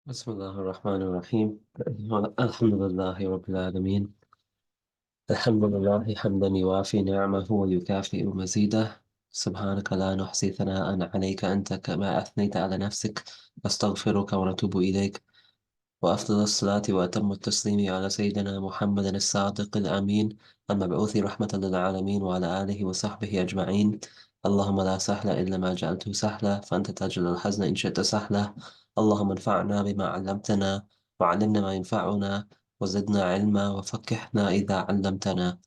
بسم الله الرحمن الرحيم. الحمد لله رب العالمين. الحمد لله حمدا يوافي نعمه ويكافئ مزيده. سبحانك لا نحصي ثناء عليك أنت كما أثنيت على نفسك. أستغفرك ونتوب إليك. وأفضل الصلاة وأتم التسليم على سيدنا محمد الصادق الأمين المبعوث رحمة للعالمين وعلى آله وصحبه أجمعين. اللهم لا سهل إلا ما جعلته سهلا، فأنت تجعل الحزن إن شئت سهلا. اللهم انفعنا بما علمتنا، وعلمنا ما ينفعنا، وزدنا علما، وفكحنا إذا علمتنا.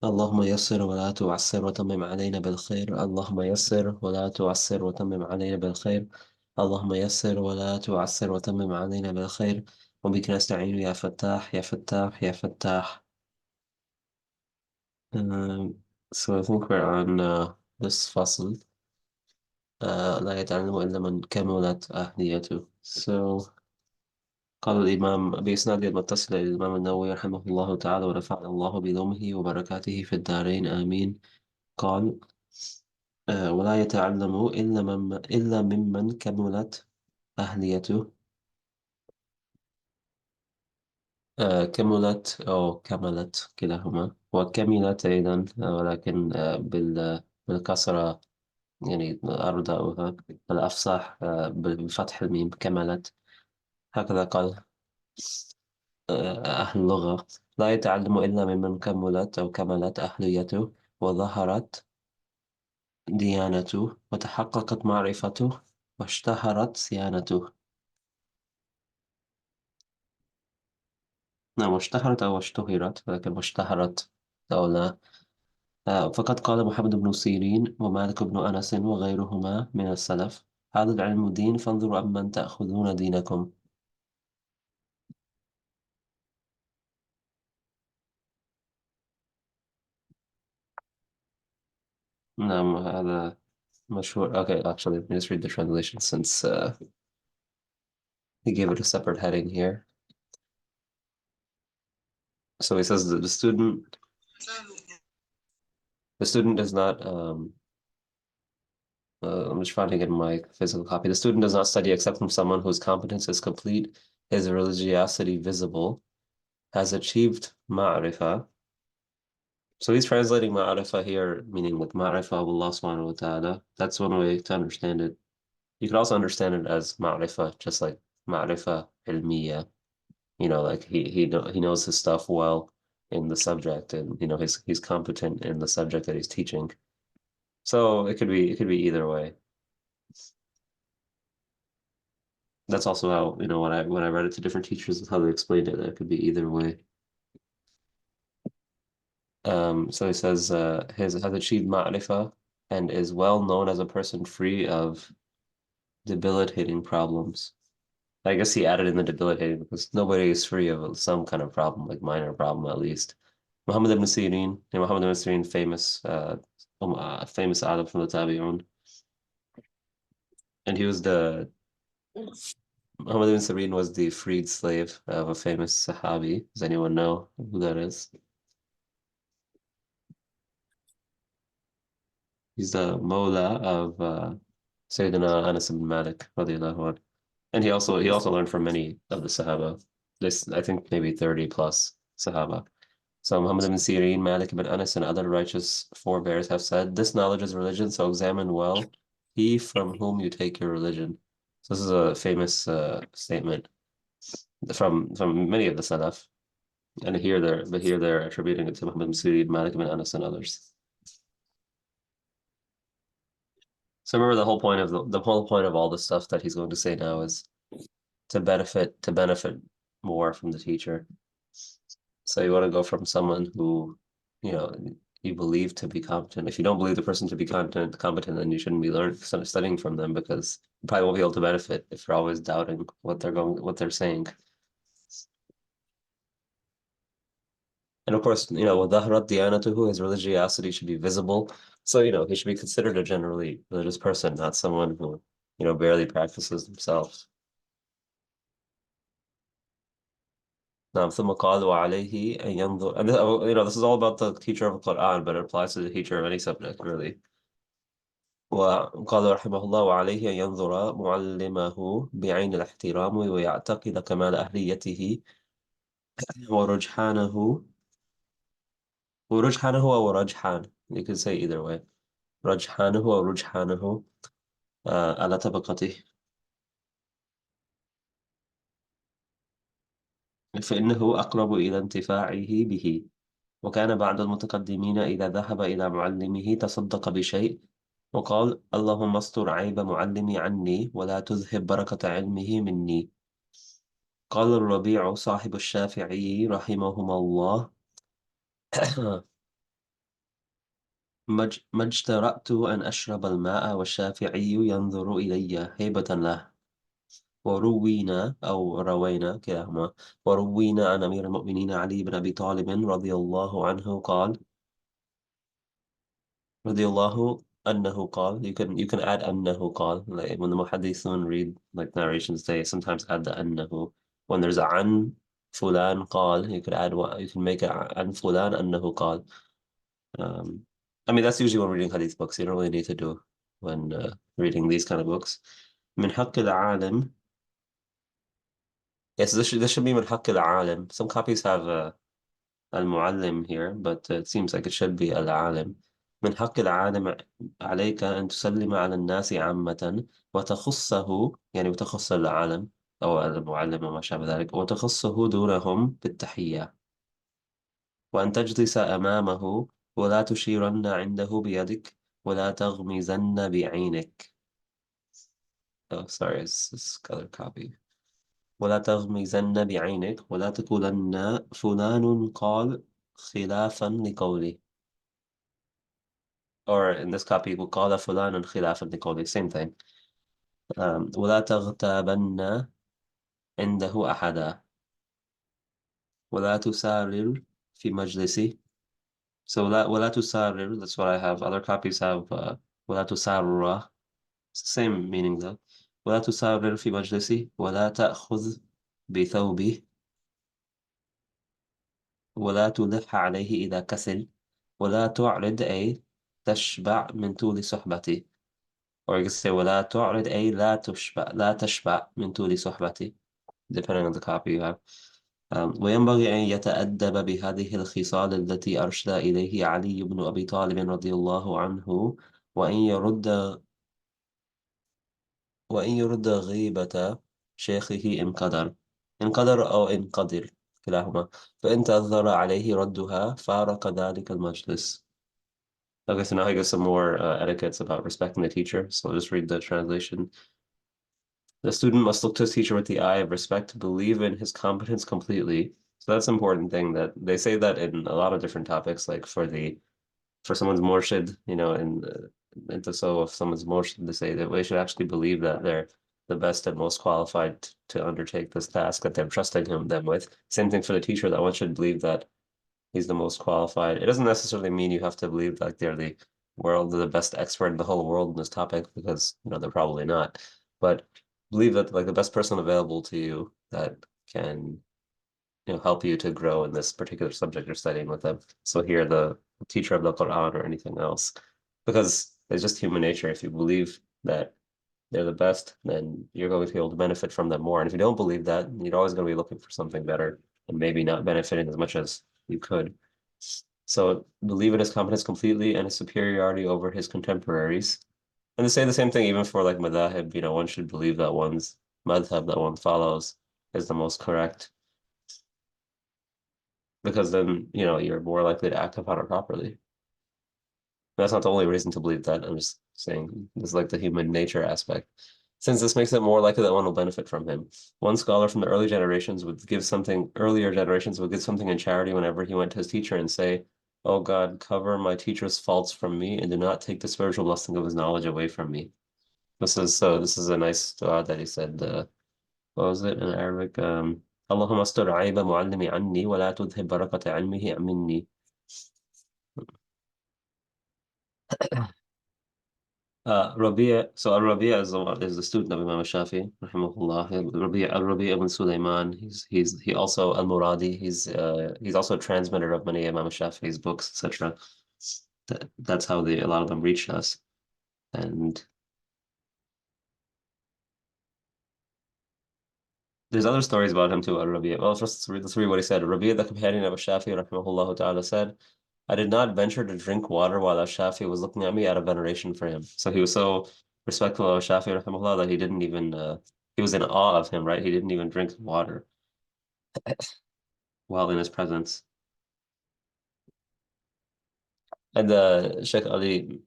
اللهم يسر ولا تعسر وتمم علينا بالخير. اللهم يسر ولا تعسر وتمم علينا بالخير. اللهم يسر ولا تعسر وتمم علينا بالخير. وبك نستعين يا فتاح يا فتاح يا فتاح. So I think we're on this فصل. لا يتعلم إلا من كملت أهليته. So قال الإمام بإسناد المتصل إلى الإمام النووي رحمه الله تعالى ونفعنا الله بعلومه وبركاته في الدارين آمين. قال ولا يتعلم إلا ممن كملت أهليته. كملت أو كملت كلاهما، وكملت أيضا ولكن بالكسرة، يعني أرضاؤها. الأفصح بفتح الميم كملت. هكذا قال أهل اللغة. لا يتعلم إلا ممن كملت أو كملت أهليته، وظهرت ديانته، وتحققت معرفته، واشتهرت صيانته. نعم، اشتهرت أو اشتهرت، ولكن اشتهرت أو لا. فقد قال محمد بن سيرين ومالك بن أنس وغيرهما من السلف: هذا العلم دين، فانظروا أمن تأخذون دينكم. نعم، هذا مشهور. Okay, actually, let me just read the translation since he gave it a separate heading here. So he says that the student does not I'm just finding it in my physical copy. The student does not study except from someone whose competence is complete, his religiosity visible, has achieved ma'rifah. So he's translating ma'rifah here, meaning with ma'rifah of Allah subhanahu wa ta'ala. That's one way to understand it. You could also understand it as ma'rifah, just like ma'rifah ilmiya. Like he knows his stuff well in the subject, and he's competent in the subject that he's teaching. So it could be either way. That's also how, when I read it to different teachers, how they explained it. It could be either way. So he says has achieved ma'rifah and is well known as a person free of debilitating problems. I guess he added in the debilitating because nobody is free of some kind of problem, like minor problem at least. Muhammad ibn Sirin, famous Arab from the Tabi'un, and he was the Muhammad ibn Sirin was the freed slave of a famous Sahabi. Does anyone know who that is? He's the Mawla of Sayyidina Anas ibn Malik, radiallahu anhu. And he also learned from many of the Sahaba. This, I think, maybe 30 plus Sahaba. So Muhammad ibn Sirin, Malik ibn Anas, and other righteous forebears have said, "This knowledge is religion, so examine well he from whom you take your religion." So this is a famous statement from many of the Salaf. And here they're attributing it to Muhammad ibn Sirin, Malik ibn Anas, and others. So remember the whole point of all the stuff that he's going to say now is to benefit more from the teacher. So you want to go from someone who, you know, you believe to be competent. If you don't believe the person to be competent, then you shouldn't be studying from them because you probably won't be able to benefit if you're always doubting what they're saying. And of course, وَظَهْرَتْ دِيَانَتُهُ, his religiosity should be visible. So, he should be considered a generally religious person, not someone who, barely practices themselves. نعم ثم قال وعليه أن ينظر, and this is all about the teacher of the Quran, but it applies to the teacher of any subject, really. وقال رحمه الله: وعليه أن ينظر معلمه بعين الاحترام ويعتقد كمال أهليته ورجحانه أو رجحان. You can say either way. رجحانه أو رجحانه على طبقته، فإنه أقرب إلى انتفاعه به. وكان بعض المتقدمين إذا ذهب إلى معلمه تصدق بشيء وقال: اللهم استر عيب معلمي عني ولا تذهب بركة علمه مني. قال الربيع صاحب الشافعي رحمهما الله: ما اجترأت أن أشرب الماء والشافعي ينظر إلي هيبة له. روينا كلاهما. وروينا عن أمير المؤمنين علي بن أبي طالب رضي الله عنه قال رضي الله أنه قال. You can add أنه قال. Like when the muhaddithun read like narrations, they sometimes add the أنه. When there's a عن فلان قال, you could add you can make it عن فلان أنه قال. Um, I mean, that's usually when reading hadith books. You don't really need to do when reading these kind of books. من حق العالم. Yes, this should be من حق العالم. Some copies have المعلم here, but it seems like it should be العالم. من حق العالم عليك أن تسلم على الناس عامة وتخصه، يعني وتخص العالم أو المعلم وما شابه ذلك، وتخصه دونهم بالتحية، وأن تجلس أمامه ولا تشيرن عنده بيدك ولا تغمزن بعينك. Oh, sorry, it's color copy. ولا تغمزن بعينك ولا تقولن فلان قال خلافا لقولي. Or in this copy, وقال فلان خلافا لقولي. Same thing. ولا تغتابن عنده أحدا ولا تسارر في مجلسه. So ولا تسارر, that's what I have. Other copies have ولا تسارر. It's the same meaning though. ولا تسارر في مجلسه ولا تأخذ بثوبه ولا تلح عليه إذا كسل ولا تعرض أي تشبع من طول صحبته. Or you could say ولا تعرض أي لا تشبع من طول صحبته, depending on the copy you have. وينبغي أن يتأدب بهذه الخصال التي أرشد إليه علي بن أبي طالب رضي الله عنه، وأن يرد غيبة شيخه إن قدر أو إن قدر كلاهما، فإن تأثر عليه ردها فارق ذلك المجلس. Okay, so now I guess some more etiquettes about respecting the teacher. So I'll just read the translation. The student must look to his teacher with the eye of respect, believe in his competence completely. So that's an important thing that they say that in a lot of different topics, like for someone's murshid, in tasawwuf, someone's murshid, they say that we should actually believe that they're the best and most qualified to undertake this task that they're trusting them with. Same thing for the teacher, that one should believe that he's the most qualified. It doesn't necessarily mean you have to believe like they're the best expert in the whole world in this topic, because they're probably not. But believe that like the best person available to you that can help you to grow in this particular subject you're studying with them. So here, the teacher of the Quran or anything else, because it's just human nature. If you believe that they're the best, then you're going to be able to benefit from them more. And if you don't believe that, you're always going to be looking for something better and maybe not benefiting as much as you could. So believe in his competence completely and his superiority over his contemporaries. And to say the same thing even for like madhahib, one should believe that one's madhab that one follows is the most correct, because then, you're more likely to act upon it properly. That's not the only reason to believe that. I'm just saying this is like the human nature aspect. Since this makes it more likely that one will benefit from him. One scholar from the earlier generations would give something in charity whenever he went to his teacher and say, "Oh God, cover my teacher's faults from me and do not take the spiritual blessing of his knowledge away from me." This is a nice dua that he said. What was it in Arabic? اللهم استر عيب معلمي عني ولا تذهب بركة علمه مني. So Rabi'a is the student of Imam Shafi, rahimahullah. Rabi'a ibn Sulaiman. He also Al-Muradi. He's also a transmitter of many Imam Shafi's books, etc. That's how a lot of them reached us. And there's other stories about him too, Al-Rabi'. Well, first, let's read what he said. Rabi', the companion of Shafi, rahimahullah ta'ala, said, I did not venture to drink water while Shafi was looking at me out of veneration for him. So he was so respectful of Shafi, rahimahullah, that he didn't even, he was in awe of him, right? He didn't even drink water while in his presence. And Sheikh Ali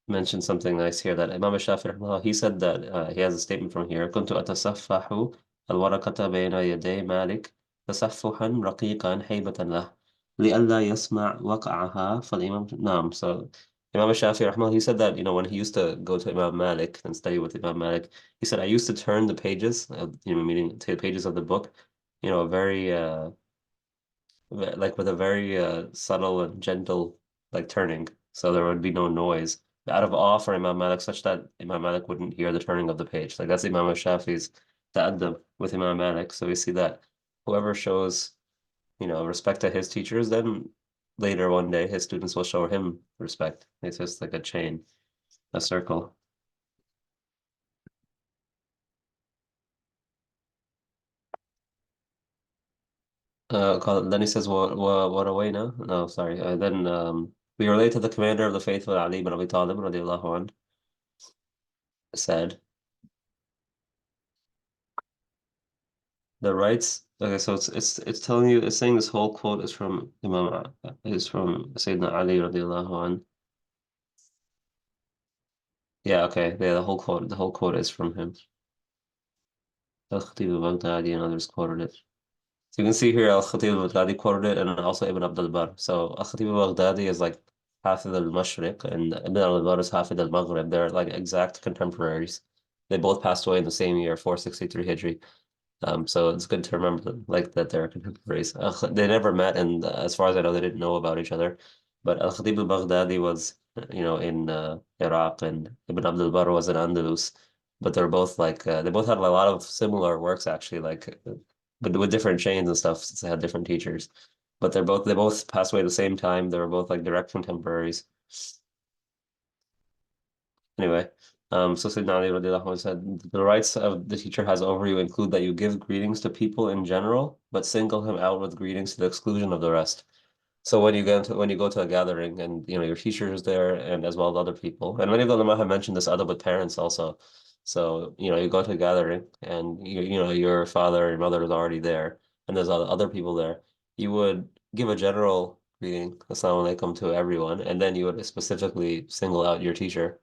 mentioned something nice here that Imam Shafi, rahimahullah, he said that he has a statement from here. كنت أتصفح الورقة بين يدي مالك تصفحا رقيقا هيبة له لئلا يسمع وقعها فالإمام نعم. So Imam Shafi, rahimahullah, he said that, when he used to go to Imam Malik and study with Imam Malik, he said, I used to turn the pages, meaning to the pages of the book, very like with a very subtle and gentle like turning, so there would be no noise out of awe for Imam Malik, such that Imam Malik wouldn't hear the turning of the page. Like that's Imam Shafi's ta'addub with Imam Malik. So we see that whoever shows, respect to his teachers, then later one day his students will show him respect. It's just like a chain, a circle. Then he says, what away now? No, sorry. Then we relate to the commander of the faithful Ali ibn Abi Talib radiallahu anhu said, the rights. Okay, so it's telling you, it's saying this whole quote is from Sayyidina Ali radiallahu anhu. Yeah, okay. Yeah, the whole quote is from him. Al-Khatib al-Baghdadi and others quoted it. So you can see here Al-Khatib al-Baghdadi quoted it, and then also Ibn Abdul Barr. So Al-Khatib al-Baghdadi is like Hafid al-Mashriq, and Ibn Abdul Barr is Hafid al-Maghrib. They're like exact contemporaries. They both passed away in the same year, 463 Hijri. So it's good to remember like that they're contemporaries. They never met, and as far as I know, they didn't know about each other. But Al-Khatib al-Baghdadi was, in Iraq, and Ibn Abdul Barr was in Andalus. But they're both like they both had a lot of similar works actually, like but with different chains and stuff since they had different teachers. But they both passed away at the same time. They were both like direct contemporaries. Anyway, so Sayyidina Ali radiallahu anhu said, the rights of the teacher has over you include that you give greetings to people in general, but single him out with greetings to the exclusion of the rest. So when you go to a gathering and your teacher is there and as well as other people, and many of the ulama have mentioned this other with parents also. So, you go to a gathering and your father or your mother is already there and there's other people there. You would give a general greeting, assalamu alaikum, to everyone, and then you would specifically single out your teacher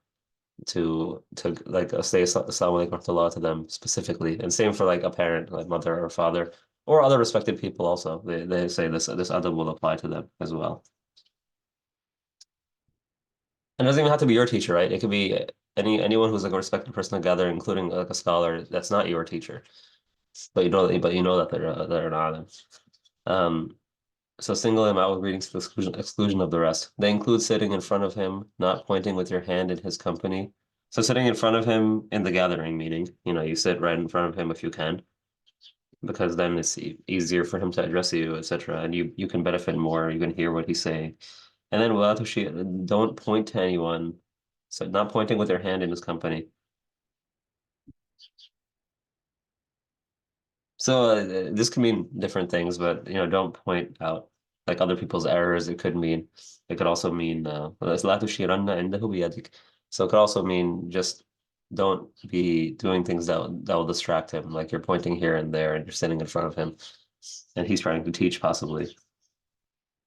to like say assalamu alaikum warahmatullah to them specifically. And same for like a parent, like mother or father, or other respected people also. They say this adab will apply to them as well. And it doesn't even have to be your teacher, right? It could be anyone who's like a respected person in a gathering, including like a scholar that's not your teacher, but you know that they're an alim. Um, so single him out with greetings to the exclusion of the rest. They include sitting in front of him, not pointing with your hand in his company. So sitting in front of him in the gathering meeting, you sit right in front of him if you can, because then it's easier for him to address you, etc. And you can benefit more. You can hear what he's saying. And then wala don't point to anyone. So not pointing with your hand in his company. So this can mean different things, but don't point out like other people's errors. It could also mean لا تشيرن عنده بيدك. So it could also mean just don't be doing things that will distract him. Like you're pointing here and there and you're sitting in front of him and he's trying to teach possibly.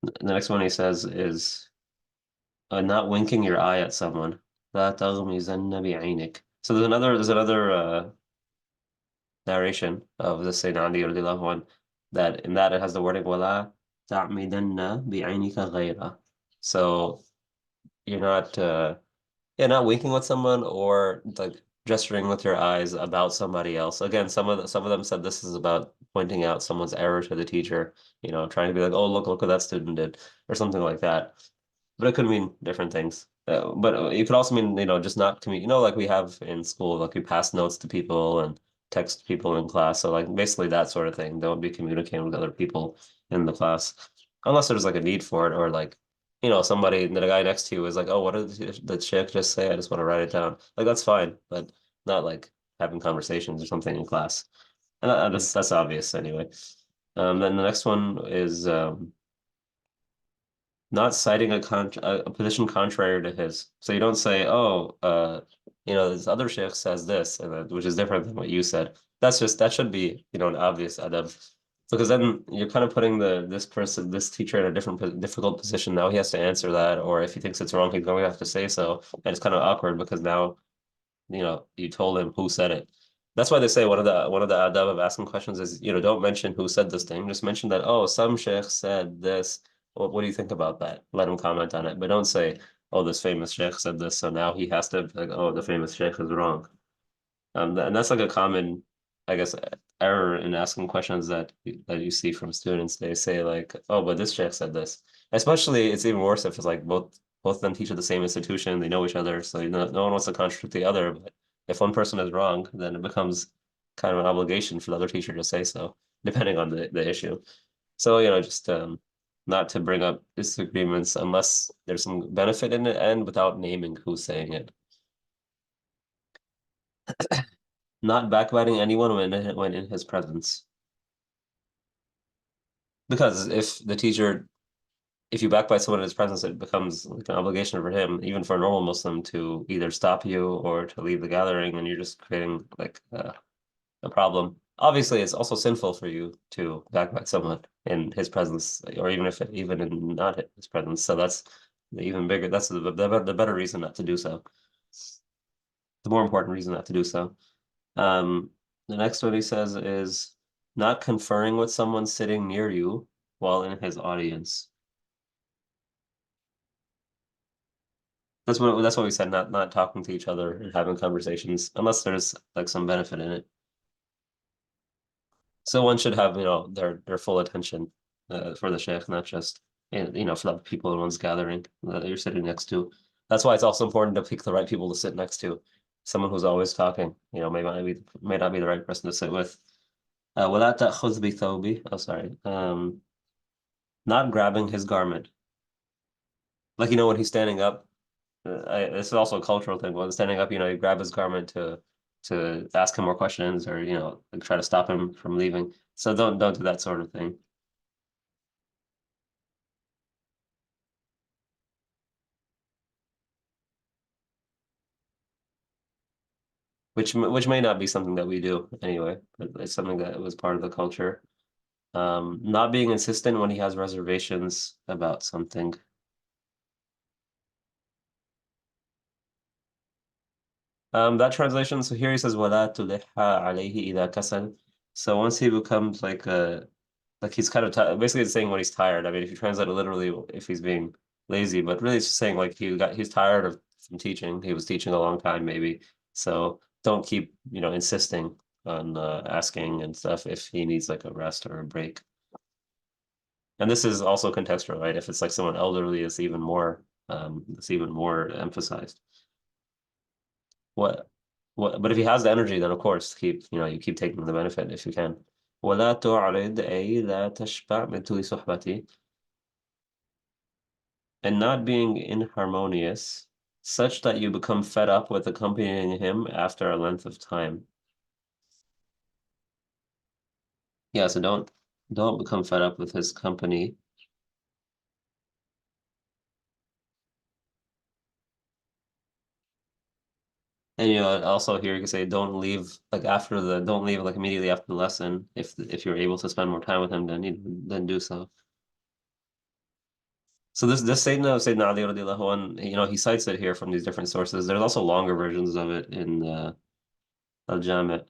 The next one he says is not winking your eye at someone. لا تغمزن بعينك. So there's another narration of the Sayyidina Ali radiallahu anh, that in that it has the wording وَلَا تَعْمِدَنَّ بِعَيْنِكَ غَيْرَ. So you're not winking with someone or like gesturing with your eyes about somebody else. Again, some of them said this is about pointing out someone's error to the teacher, trying to be like, oh, look what that student did, or something like that. But it could mean different things. But you could also mean, just not communicate. Like we have in school, like we pass notes to people and text people in class. So like basically that sort of thing. Don't be communicating with other people in the class unless there's like a need for it, or like somebody, the guy next to you is like, oh, what did the chick just say? I just want to write it down. Like that's fine, but not like having conversations or something in class. And that's obvious anyway. Then the next one is not citing a position contrary to his. So you don't say, oh, this other sheikh says this, which is different than what you said. That should be, an obvious adab. Because then you're kind of putting this teacher in a difficult position. Now he has to answer that, or if he thinks it's wrong, he's going to have to say so. And it's kind of awkward because now, you told him who said it. That's why they say one of the adab of asking questions is, don't mention who said this thing. Just mention that, oh, some sheikh said this. What do you think about that? Let him comment on it, but don't say, oh, this famous sheikh said this, so now he has to like, oh, the famous sheikh is wrong. And that's like a common, I guess, error in asking questions that you see from students. They say like, oh, but this sheikh said this. Especially, it's even worse if it's like both of them teach at the same institution, they know each other, so no one wants to contradict the other. But if one person is wrong, then it becomes kind of an obligation for the other teacher to say so, depending on the issue. So, just not to bring up disagreements unless there's some benefit in it and without naming who's saying it. Not backbiting anyone when in his presence. Because if you backbite someone in his presence, it becomes like an obligation for him, even for a normal Muslim, to either stop you or to leave the gathering, and you're just creating like a problem. Obviously, it's also sinful for you to backbite someone in his presence, or even in not his presence. So that's the even bigger. That's the better reason not to do so. The more important reason not to do so. Um, the next one he says is not conferring with someone sitting near you while in his audience. That's what we said, not talking to each other and having conversations unless there's like some benefit in it. So one should have, their full attention for the sheikh, not just for the people in one's gathering that you're sitting next to. That's why it's also important to pick the right people to sit next to. Someone who's always talking, may not be the right person to sit with. ولا تأخذ بثوبي. Oh, sorry. Not grabbing his garment. Like, when he's standing up, this is also a cultural thing. When standing up, you grab his garment to ask him more questions or, like try to stop him from leaving. So don't do that sort of thing. Which may not be something that we do anyway, but it's something that was part of the culture. Not being insistent when he has reservations about something. That translation, so here he says, وَلَا تُلِحَّ عَلَيْهِ إِذَا كَسَلَ. So once he becomes like he's kind of basically it's saying when he's tired. I mean, if you translate it literally, if he's being lazy, but really it's just saying like he's tired from teaching. He was teaching a long time maybe. So don't keep, insisting on asking and stuff if he needs like a rest or a break. And this is also contextual, right? If it's like someone elderly, it's even more emphasized. What but if he has the energy, then of course you keep taking the benefit if you can. ولا تعرض أي لا تشبع من طول صحبتي. And not being inharmonious, such that you become fed up with accompanying him after a length of time. Yeah, so don't become fed up with his company. And also here you can say don't leave like immediately after the lesson. If you're able to spend more time with him, then do so. So this Sayyidina Ali radiallahu anh, he cites it here from these different sources. There's also longer versions of it in the Jami'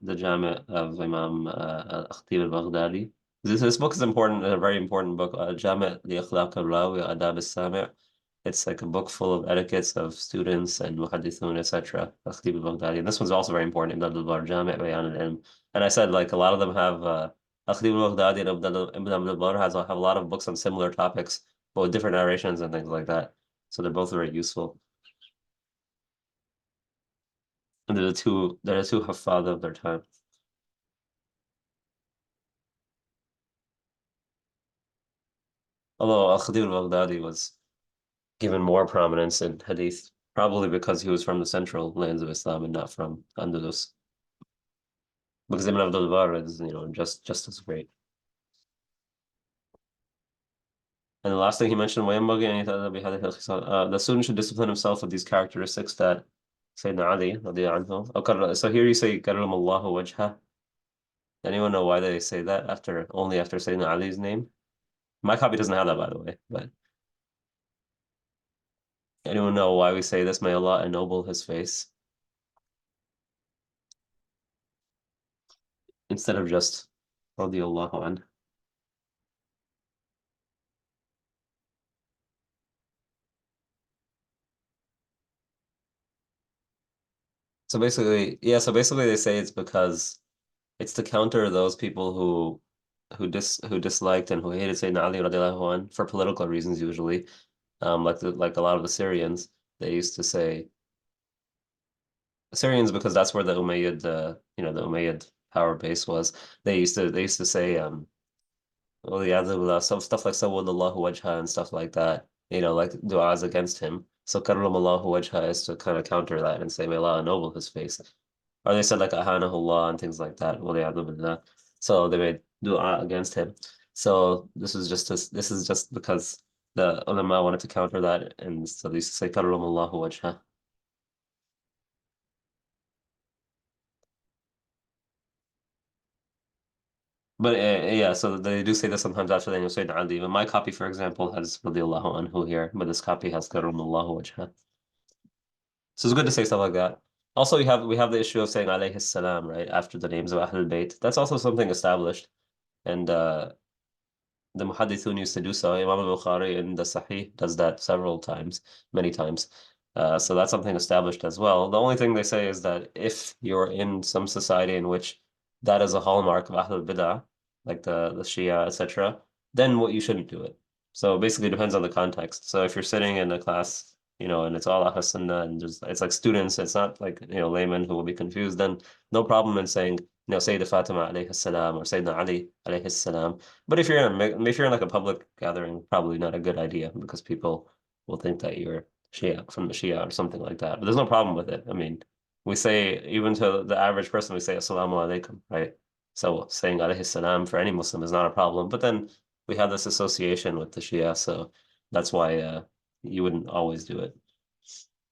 of Imam Al-Khatib al-Baghdadi. This book is important, a very important book, Jami' li Akhlaq al-Rawi wa Adab al-Sami'. It's like a book full of etiquettes of students and muhaddithun, etc. Al-Khatib al-Baghdadi. And this one's also very important, Ibn Abdul Bar, Jami' Bayan al-Ilm. And I said like a lot of them have Al-Khatib al-Baghdadi and Ibn Abdul Bar have a lot of books on similar topics, but with different narrations and things like that. So they're both very useful. And they're the two Huffaz of their time. Although Al-Khatib al-Baghdadi was given more prominence in hadith, probably because he was from the central lands of Islam and not from Andalus. Because Ibn Abdul Barr is, just as great. And the last thing he mentioned, وينبغي أن يتأدب بهذه الخصال. The student should discipline himself with these characteristics that Sayyidina Ali رضي عنه. So here you say كرم الله وجهه. Anyone know why they say that only after Sayyidina Ali's name? My copy doesn't have that, by the way. But anyone know why we say this? May Allah ennoble his face instead of just رضي الله عنه. So basically they say it's because it's to counter those people who disliked and who hated Sayyidina Ali radiallahu anh for political reasons usually. Like a lot of the Syrians, they used to say Syrians because that's where the Umayyad the Umayyad power base was. They used to say well, yeah, some stuff like Sawwadallahu wajha and stuff like that, like du'as against him. So Karramallahu wajha is to kind of counter that and say, may Allah ennoble his face. Or they said like Ahanahullah and things like that. Billah. So they made du'a against him. So this is just because the ulama wanted to counter that, and so they used to say Karramallahu wajha. But yeah, so they do say that sometimes after they say Ali. But my copy, for example, has radiallahu anhu here, but this copy has Karramallahu wajha. So it's good to say stuff like that. Also, we have the issue of saying alayhi salam, right, after the names of Ahlul Bayt. That's also something established. And the Muhaddithun used to do so. Imam al-Bukhari in the Sahih does that several times, many times. So that's something established as well. The only thing they say is that if you're in some society in which that is a hallmark of Ahlul Bid'ah, like the Shia, etc., then what you shouldn't do it. So basically it depends on the context. So if you're sitting in a class, and it's all Ahlul Sunnah and it's like students, it's not like, laymen who will be confused, then no problem in saying, Sayyida Fatima alayhi salam or Sayyidina Ali alayhi salam. But if you're in like a public gathering, probably not a good idea because people will think that you're Shia from the Shia or something like that. But there's no problem with it. I mean, we say even to the average person, we say Assalamu alaikum, right? So saying alayhi salam for any Muslim is not a problem. But then we have this association with the Shia, so that's why you wouldn't always do it.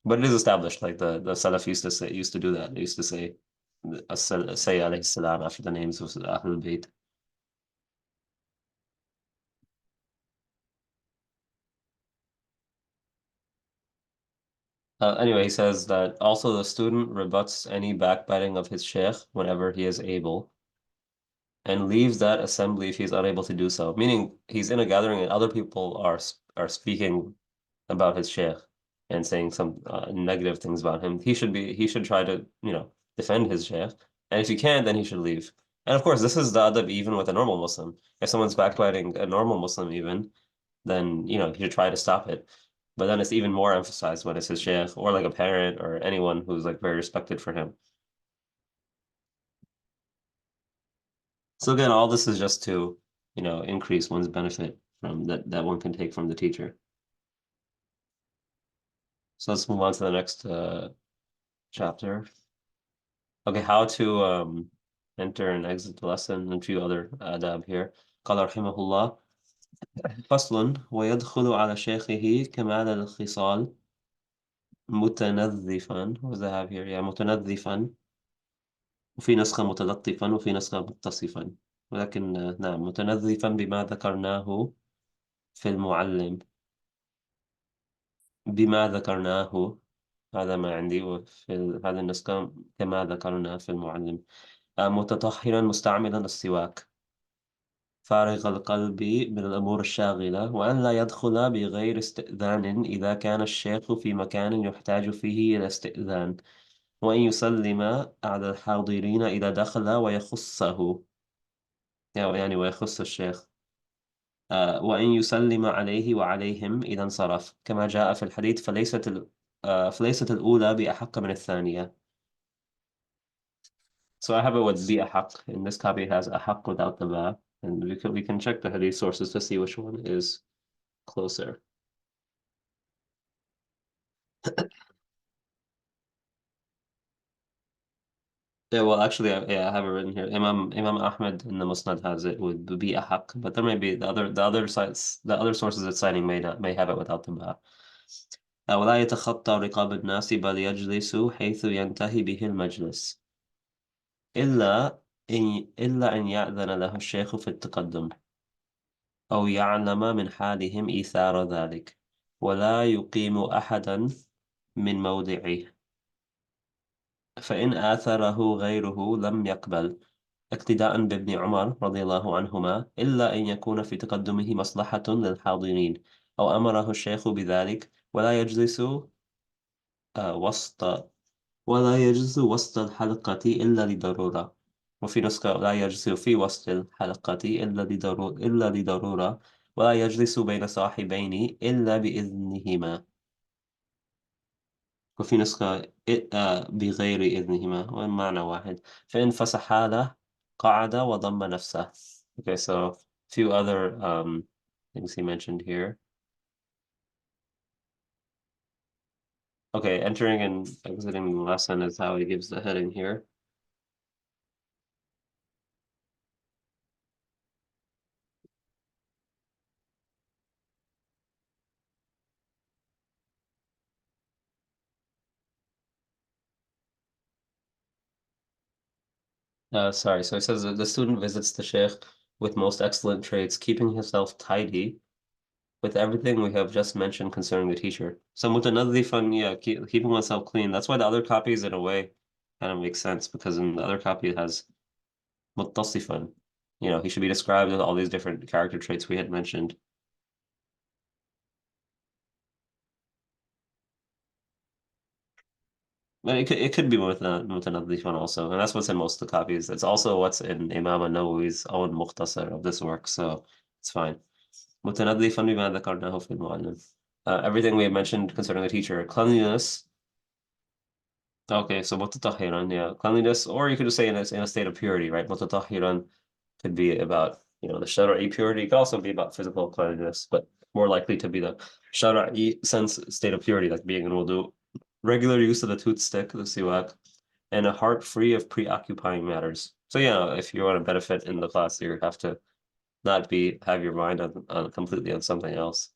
But it is established, like the Salaf used to do that. They used to say alayhi salam after the names of Ahlul Bayt. Anyway, he says that also the student rebuts any backbiting of his sheikh whenever he is able and leaves that assembly if he's unable to do so. Meaning he's in a gathering and other people are speaking about his sheikh and saying some negative things about him. He should try to, defend his sheikh. And if he can't, then he should leave. And of course, this is the adab even with a normal Muslim. If someone's backbiting a normal Muslim even, then he should try to stop it. But then it's even more emphasized when it's his sheikh or like a parent or anyone who's like very respected for him. So again, all this is just to, increase one's benefit from that one can take from the teacher. So let's move on to the next chapter. Okay, how to enter and exit the lesson and a few other adab here. قال رحمه الله فصل ويدخل على شيخه كمال الخصال متنظفا. What does that have here? Yeah, متنظفا. وفي نسخة متلطفا وفي نسخة متصفا. ولكن نعم متنظفا بما ذكرناه في المعلم. بما ذكرناه هذا ما عندي، وفي هذه النسخة كما ذكرنا في المعلم. متطهرا مستعملا السواك فارغ القلب من الأمور الشاغلة، وأن لا يدخل بغير استئذان إذا كان الشيخ في مكان يحتاج فيه إلى استئذان، وأن يسلم على الحاضرين إذا دخل ويخصه، يعني ويخص الشيخ، وأن يسلم عليه وعليهم إذا انصرف كما جاء في الحديث، فليست الأولى بأحق من الثانية. So I have it with بأحق. In this copy it has أحق without the ba, and we can check the hadith sources to see which one is closer. Yeah, well, actually, yeah, I have it written here. Imam Ahmed in the Musnad has it with be ahaq, but there may be the other sites, the other sources it's citing may have it without the ba. ولا يتخطى رقاب الناس بل يجلس حيث ينتهي به المجلس إلا إلا أن يأذن له الشيخ في التقدم أو يعلم من حالهم إيثار ذلك ولا يقيم أحدا من موضعه فإن آثره غيره لم يقبل اقتداء بابن عمر رضي الله عنهما إلا أن يكون في تقدمه مصلحة للحاضرين أو أمره الشيخ بذلك ولا يجلس وسط وسط الحلقة إلا لضرورة وفي نسخة لا يجلس في وسط الحلقة إلا لضرورة ولا يجلس بين صاحبين إلا بإذنهما وفي نسخة بغير إذنهما والمعنى واحد فإن فسحا له قعد وضم نفسه. Okay, so few other things he mentioned here. Okay, entering and exiting the lesson is how he gives the heading here. Sorry, so he says that the student visits the sheikh with most excellent traits, keeping himself tidy with everything we have just mentioned concerning the teacher. So mutanadhifan, yeah, keeping oneself clean. That's why the other copies, in a way, kind of makes sense because in the other copy it has muttasifan. You know, he should be described with all these different character traits we had mentioned. But it could be mutanadhifan also, and that's what's in most of the copies. It's also what's in Imam an-Nawawi's own mukhtasar of this work, so it's fine. متنظفا بما ذكرناه في المعلم. Everything we have mentioned concerning the teacher. Cleanliness. Okay, so متطهرا, yeah. Cleanliness, or you could just say in a state of purity, right? متطهرا could be about, the shar'i purity. It could also be about physical cleanliness, but more likely to be the shar'i sense state of purity, like being in wudu. Regular use of the toothstick, the siwak, and a heart free of preoccupying matters. So, yeah, if you want to benefit in the class, you have to not have your mind on completely on something else.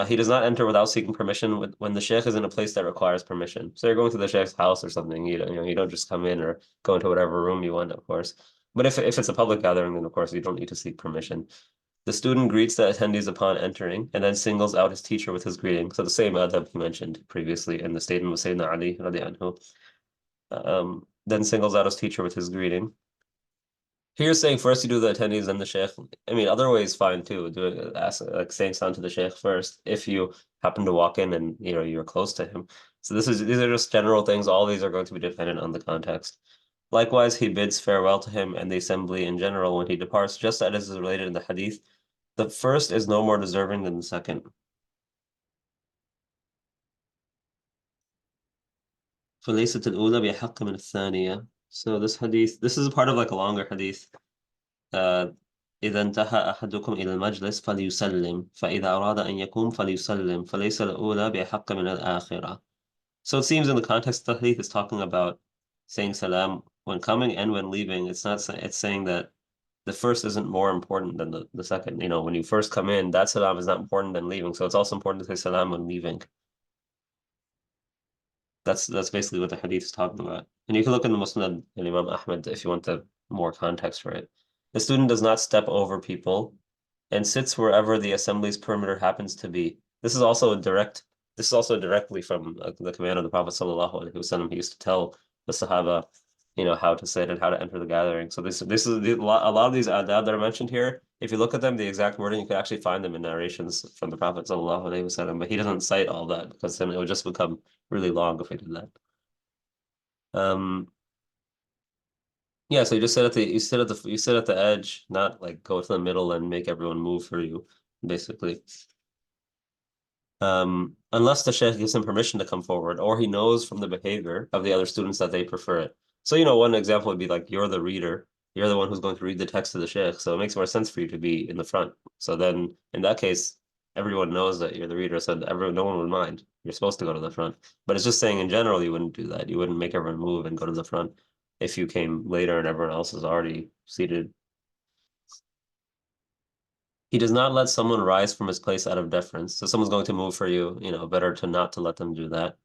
He does not enter without seeking permission when the sheikh is in a place that requires permission. So you're going to the sheikh's house or something, you don't just come in or go into whatever room you want, of course. But if it's a public gathering, then of course you don't need to seek permission. The student greets the attendees upon entering and then singles out his teacher with his greeting. So the same adab he mentioned previously in the statement of Sayyidina Ali radiallahu anhu. Then singles out his teacher with his greeting. Here you're saying first you do the attendees and the sheikh. I mean, other ways fine too. Like saying salam to the sheikh first if you happen to walk in and you're close to him. So these are just general things. All these are going to be dependent on the context. Likewise, he bids farewell to him and the assembly in general when he departs, just as is related in the hadith. The first is no more deserving than the second. فليست الأولى بأحق من الثانية. So this is a part of like a longer hadith. إذا انتهى أحدكم إلى المجلس فليسلم فإذا أراد أن يقوم فليسلم فليس الأولى بأحق من الآخرة. So it seems in the context of the hadith is talking about saying salam when coming and when leaving. It's saying that the first isn't more important than the second. When you first come in, that salam is not important than leaving. So it's also important to say salam when leaving. That's basically what the hadith is talking about. And you can look in the Musnad and Imam Ahmad if you want the more context for it. The student does not step over people and sits wherever the assembly's perimeter happens to be. This is also directly from the command of the Prophet sallallahu alaihi wasallam. He used to tell the Sahaba, how to sit and how to enter the gathering. So this is a lot of these adab that are mentioned here. If you look at them, the exact wording, you can actually find them in narrations from the Prophet sallallahu alaihi wasallam. But he doesn't cite all that because then it would just become really long if we did that. Yeah, so you sit at the edge, not like go to the middle and make everyone move for you, basically. Unless the sheikh gives him permission to come forward, or he knows from the behavior of the other students that they prefer it. So, one example would be like you're the reader, you're the one who's going to read the text of the sheikh, so it makes more sense for you to be in the front. So then, in that case, everyone knows that you're the reader, so everyone, no one would mind. You're supposed to go to the front. But it's just saying in general, you wouldn't do that. You wouldn't make everyone move and go to the front if you came later and everyone else is already seated. He does not let someone rise from his place out of deference. So someone's going to move for you, better to not to let them do that.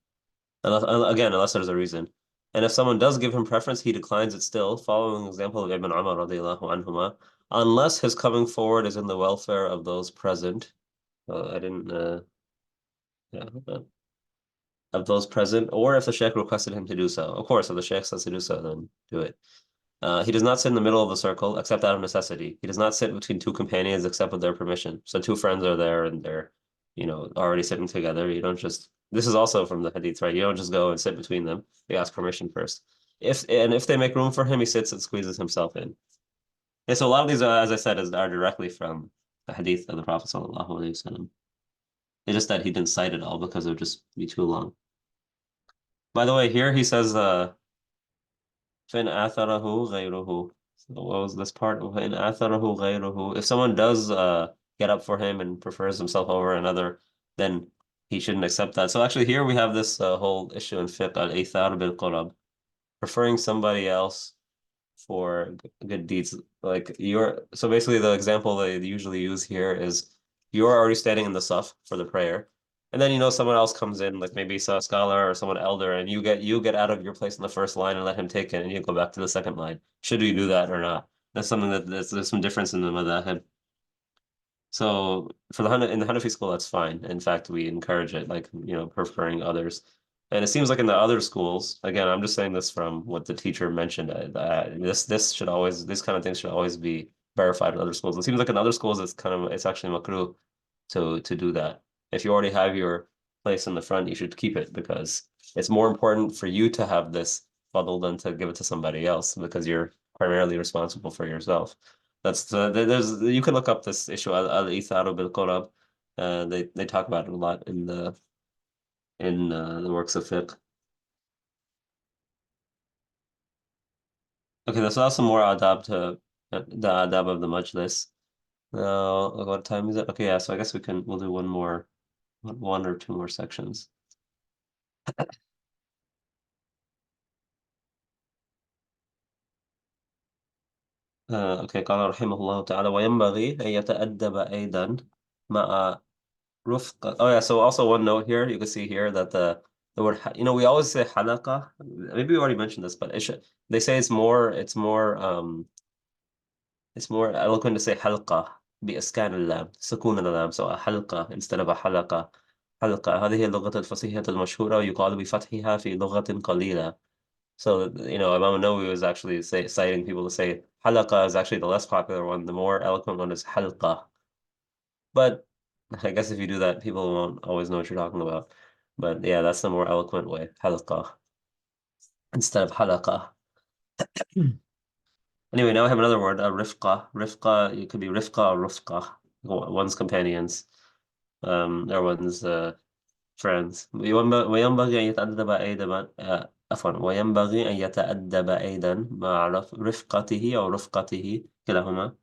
Unless there's a reason. And if someone does give him preference, he declines it still, following the example of Ibn Umar radiallahu anhuma, unless his coming forward is in the welfare of those present. I didn't, yeah, of those present, or if the sheikh requested him to do so. Of course, if the sheikh says to do so, then do it. He does not sit in the middle of the circle except out of necessity. He does not sit between two companions except with their permission. So two friends are there and they're, already sitting together. You don't just, this is also from the hadith, right? You don't just go and sit between them. You ask permission first. If they make room for him, he sits and squeezes himself in. And so a lot of these, as I said, are directly from the hadith of the Prophet sallallahu alaihi wasallam. It's just that he didn't cite it all because it would just be too long. By the way, here he says, فإن آثره غيره. So what was this part? فإن آثره غيره. If someone does get up for him and prefers himself over another, then he shouldn't accept that. So actually here we have this whole issue in fiqh, al-ithar bil-qurab, preferring somebody else for good deeds. So basically the example they usually use here is you're already standing in the saf for the prayer. And then someone else comes in, like maybe a scholar or someone elder, and you get out of your place in the first line and let him take it, and you go back to the second line. Should you do that or not? That's something there's some difference in the madhab. So in the Hanafi school, that's fine. In fact, we encourage it, like preferring others. And it seems like in the other schools, again, I'm just saying this from what the teacher mentioned. This kind of things should always be verified in other schools. It seems like in other schools, it's actually makruh to do that. If you already have your place in the front, you should keep it because it's more important for you to have this fadl than to give it to somebody else because you're primarily responsible for yourself. There's you can look up this issue al-itharu bil qurab. They talk about it a lot in the works of fiqh. Okay, there's also more adab to the adab of the majlis. Now, what time is it? Okay, yeah, so I guess we'll do one or two more sections. أوكي قال رحمه الله تعالى وينبغي أن يتأدب أيضا مع رفقة. Oh yeah, so also one note here, you can see here that the word, we always say حلقة. Maybe we already mentioned this, but they say it's more eloquent to say حلقة بإسكان اللام سكون اللام, so a حلقة instead of a حلقة. حلقة هذه اللغة الفصيحة المشهورة ويقال بفتحها في لغة قليلة. So, Imam Nawawi was actually citing people to say halaqa is actually the less popular one. The more eloquent one is halqa. But I guess if you do that, people won't always know what you're talking about. But yeah, that's the more eloquent way, halqa, instead of halaqa. Anyway, now I have another word, rifqa. Rifqa, it could be rifqa or rufqa, one's companions, or one's friends. وينبغي أن يتأدب أيضا عفوا وينبغي أن يتأدب أيضا مع رفقته أو رفقته كلاهما.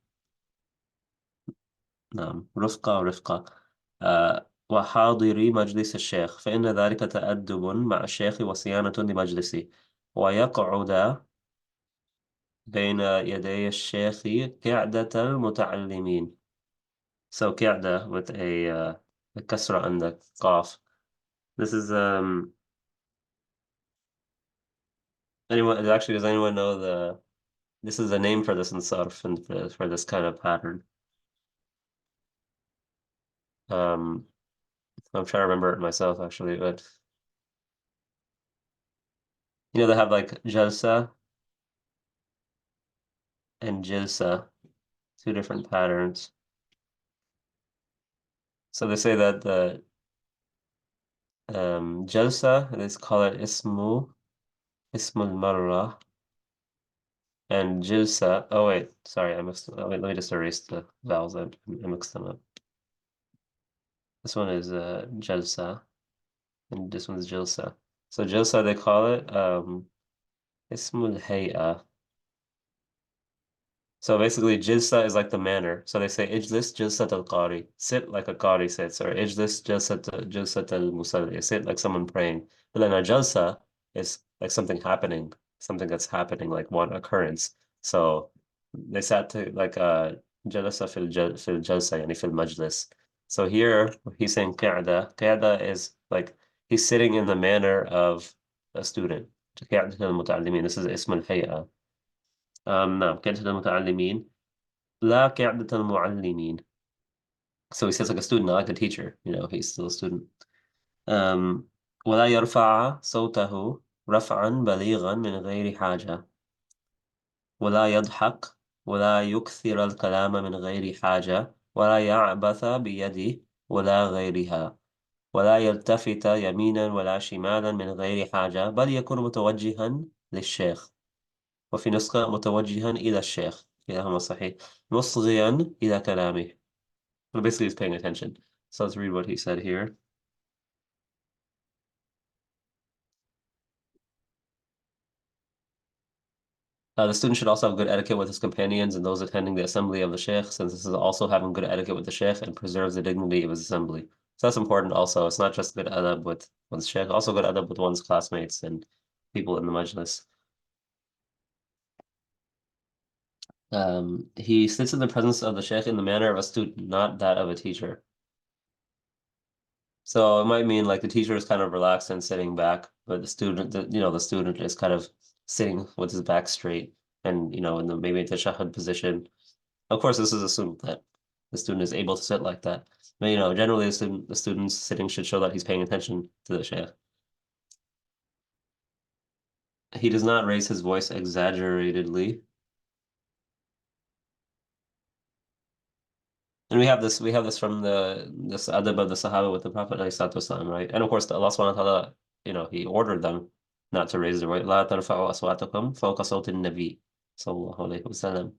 نعم رفقة ورفقة. وحاضري مجلس الشيخ فإن ذلك تأدب مع الشيخ وصيانة لمجلسه ويقعد بين يدي الشيخ قعدة المتعلمين. So قعدة with a كسرة عندك قاف. This is does anyone know this is a name for this in Sarf and for this kind of pattern. I'm trying to remember it myself actually, but they have like Jalsa and Jilsa, two different patterns. So they say that the Jalsa, they call it Ismul Marra, and Jilsa. Oh wait, sorry, I mixed. Oh, wait, let me just erase the vowels. I mixed them up. This one is Jalsa, and this one's Jilsa. So Jilsa, they call it Ismul Hay'a. So basically, jilsa is like the manner. So they say ijlis jilsat al-qari, sit like a qari sits, or ijlis jilsat al-musalli, sit like someone praying. But then a jalsa is like something happening, something that's happening, like one occurrence. So they sat to like jalasa fil jalsa, yani fil majlis. So here he's saying qa'da. Qa'da is like he's sitting in the manner of a student. قاعدة المتعلمين. This is اسم الهيئة. نعم قاعدة المتعلمين لا قاعدة المعلمين. So he says like a student, not like a teacher. He's still a student. Um, ولا يرفع صوته رفعا بليغا من غير حاجة. ولا يضحك ولا يكثر الكلام من غير حاجة ولا يعبث بيده ولا غيرها ولا يلتفت يمينا ولا شمالا من غير حاجة بل يكون متوجها للشيخ. وفي نسخة متوجها إلى الشيخ كلاهما صحيح مصغيا إلى كلامه. So basically, he's paying attention. So let's read what he said here. The student should also have good etiquette with his companions and those attending the assembly of the sheikh, since this is also having good etiquette with the sheikh and preserves the dignity of his assembly. So that's important also. It's not just good adab with one's sheikh, also good adab with one's classmates and people in the majlis. He sits in the presence of the sheikh in the manner of a student, not that of a teacher. So it might mean like the teacher is kind of relaxed and sitting back, but the student is kind of sitting with his back straight and in the maybe the tashahhud position. Of course, this is assumed that the student is able to sit like that. But generally the student's sitting should show that he's paying attention to the shaykh. He does not raise his voice exaggeratedly. And we have this from this adab of the Sahaba with the Prophet ﷺ, right? And of course, Allah subhanahu wa ta'ala, He ordered them not to raise their voice. لا ترفعوا أصواتكم فوق صوت النبي صلى الله عليه وسلم.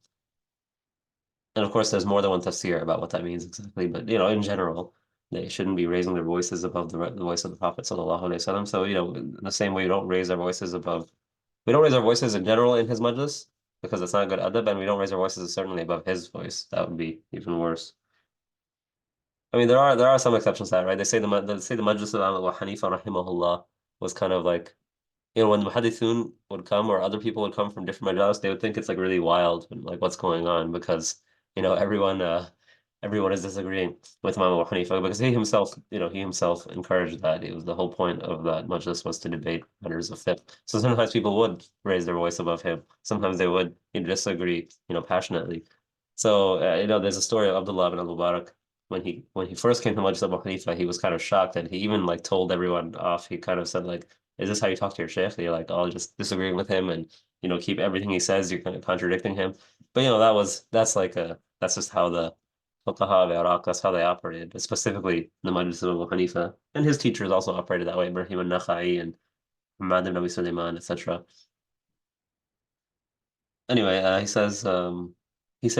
And of course, there's more than one tafsir about what that means exactly, but in general, they shouldn't be raising their voices above the voice of the Prophet sallallahu alaihi wasallam. So, in the same way, we don't raise our voices in general in his majlis because it's not good adab, and we don't raise our voices certainly above his voice. That would be even worse. I mean, there are some exceptions to that, right? They say the majlis of Abu Hanifa rahimahullah was kind of like, when the muhaddithun would come or other people would come from different majalis, they would think it's like really wild and like what's going on because everyone is disagreeing with Imam Abu Hanifa because he himself encouraged that. It was the whole point of that majlis was to debate matters of fiqh. So sometimes people would raise their voice above him. Sometimes they would disagree, passionately. So there's a story of Abdullah ibn al-Mubarak when he first came to Majlis Abu Hanifa, he was kind of shocked and he even like told everyone off. He kind of said like, is this how you talk to your sheikh? You're like, oh, just disagreeing with him and keep everything he says, you're kind of contradicting him. But that's just how the fuqaha of Iraq, that's how they operated, specifically the Majlis of Abu Hanifa. And his teachers also operated that way, Ibrahim al-Nakhai and Muhammad ibn Abi Sulaiman, etc. Anyway, he says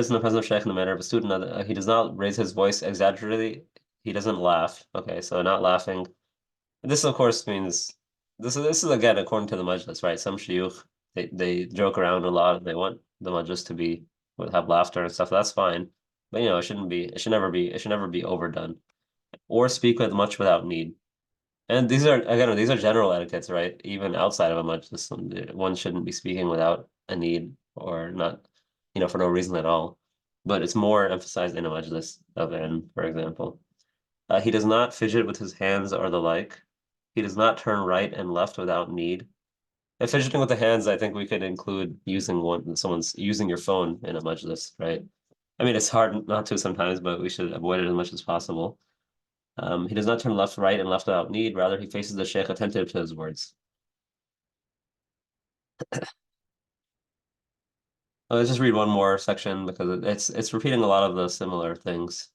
in the presence of Sheikh in the manner of a student, he does not raise his voice exaggeratedly. He doesn't laugh. Okay, so not laughing. This, of course, means this is again according to the majlis, right? Some shuyukh they joke around a lot. They want the majlis to have laughter and stuff. That's fine, but it shouldn't be. It should never be overdone or speak with much without need. And these are general etiquettes, right? Even outside of a majlis, one shouldn't be speaking without a need or not, for no reason at all. But it's more emphasized in a majlis of ilm, for example. He does not fidget with his hands or the like. He does not turn right and left without need. And fidgeting with the hands, I think we could include someone's using your phone in a majlis, right? I mean, it's hard not to sometimes, but we should avoid it as much as possible. He does not turn left, right, and left without need. Rather, he faces the sheikh attentive to his words. Let's just read one more section because it's repeating a lot of the similar things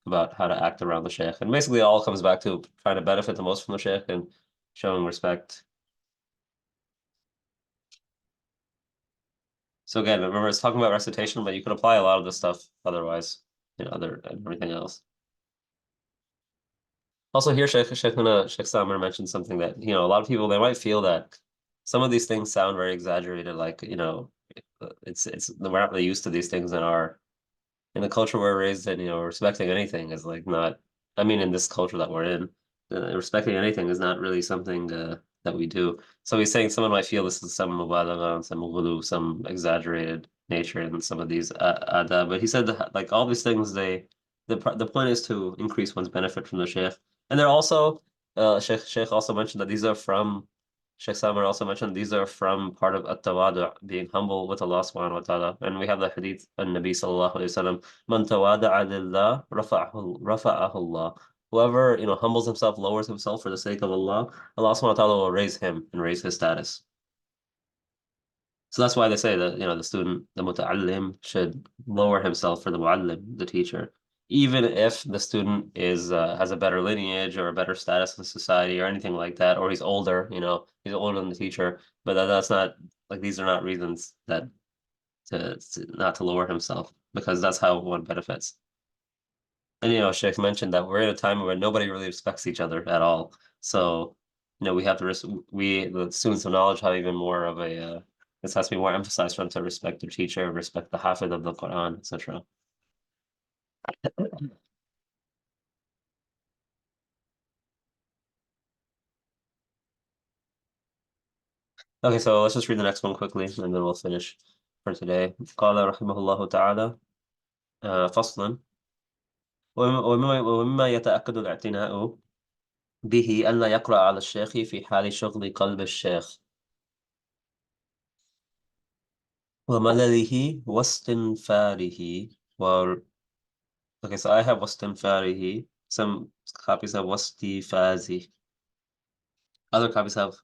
about how to act around the sheikh. And basically it all comes back to trying to benefit the most from the sheikh and showing respect. So again, remember it's talking about recitation, but you could apply a lot of this stuff otherwise, everything else. Also here, Sheikh Samir mentioned something that, a lot of people, they might feel that some of these things sound very exaggerated, like, we're not really used to these things in the culture we're raised in, respecting anything is like not, I mean, in this culture that we're in, respecting anything is not really something that we do. So he's saying someone might feel this is some mubalagha, some ghulu, some exaggerated nature in some of these adab. But he said that, like all these things, the point is to increase one's benefit from the sheikh. And they're also, Sheikh also mentioned that these are from Sheikh Samar also mentioned these are from part of at-tawadu, being humble with Allah subhanahu wa ta'ala. And we have the hadith an Nabi sallallahu alayhi wasallam, man tawada'a lillah rafa'ahu Allah. Whoever, humbles himself, lowers himself for the sake of Allah, Allah subhanahu wa ta'ala will raise him and raise his status. So that's why they say that, the student, the muta'allim, should lower himself for the mu'allim, the teacher, even if the student has a better lineage or a better status in society or anything like that, or he's older, he's older than the teacher. But that's not like these are not reasons that not to lower himself because that's how one benefits. And Sheikh mentioned that we're in a time where nobody really respects each other at all. So, we have to the students of knowledge have even more of this has to be more emphasized for them to respect their teacher, respect the Hafid of the Quran, etc. Okay, so let's just read the next one quickly and then we'll finish for today. قال رحمه الله تعالى فصلا ومما يتأكد الاعتناء به ألا يقرأ على الشيخ في حال شغل قلب الشيخ وملله واستنفاره و Okay, so I have واستنفاره. Some copies have واستفازه. Other copies have